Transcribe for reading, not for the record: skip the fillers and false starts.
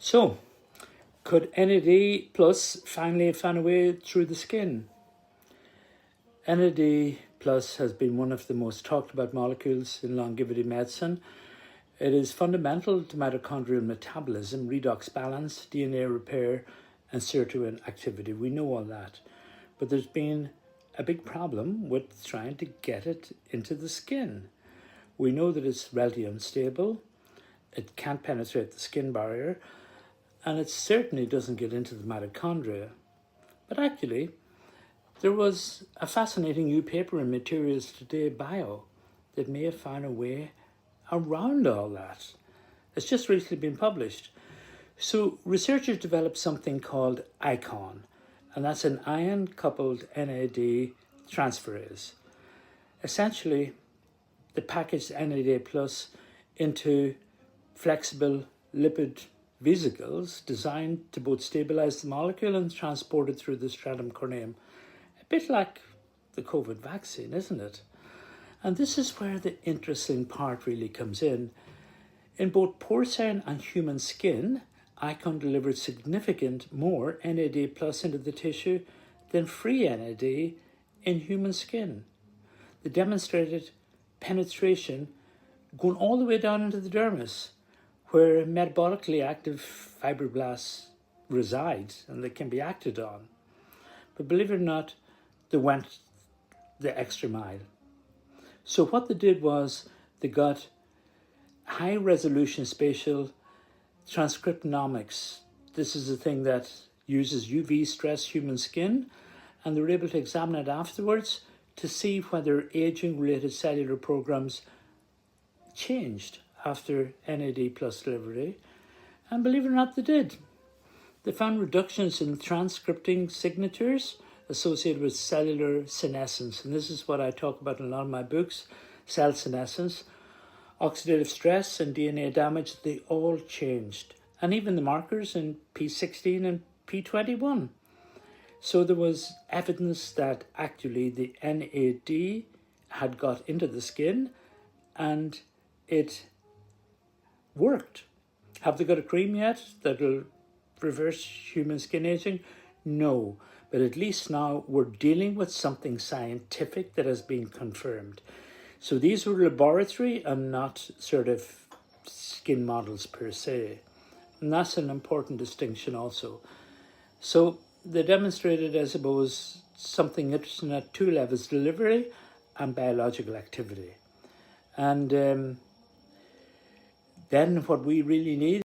So, could NAD plus finally have found a way through the skin? NAD plus has been one of the most talked about molecules in longevity medicine. It is fundamental to mitochondrial metabolism, redox balance, DNA repair, and sirtuin activity. We know all that. But there's been a big problem with trying to get it into the skin. We know that it's relatively unstable, it can't penetrate the skin barrier, and it certainly doesn't get into the mitochondria. But actually, there was a fascinating new paper in Materials Today Bio that may have found a way around all that. It's just recently been published. So researchers developed something called ICON, and that's an ion-coupled NAD transferase. Essentially, they packaged NAD plus into flexible lipid vesicles designed to both stabilize the molecule and transport it through the stratum corneum. A bit like the COVID vaccine, isn't it? And this is where the interesting part really comes in. In both porcine and human skin, ICON delivered significant more NAD plus into the tissue than free NAD in human skin. They demonstrated penetration going all the way down into the dermis, where metabolically active fibroblasts reside and they can be acted on. But believe it or not, they went the extra mile. So what they did was they got high resolution spatial transcriptomics. This is a thing that uses UV stress human skin, and they were able to examine it afterwards to see whether aging related cellular programs changed after NAD plus delivery. And believe it or not, they did. They found reductions in transcripting signatures associated with cellular senescence. And this is what I talk about in a lot of my books, cell senescence. Oxidative stress and DNA damage, they all changed. And even the markers in P16 and P21. So there was evidence that actually the NAD had got into the skin and it worked. Have they got a cream yet that will reverse human skin aging? No, but at least now we're dealing with something scientific that has been confirmed. So these were laboratory and not sort of skin models per se. And that's an important distinction also. So they demonstrated, I suppose, something interesting at two levels, delivery and biological activity. And then what we really need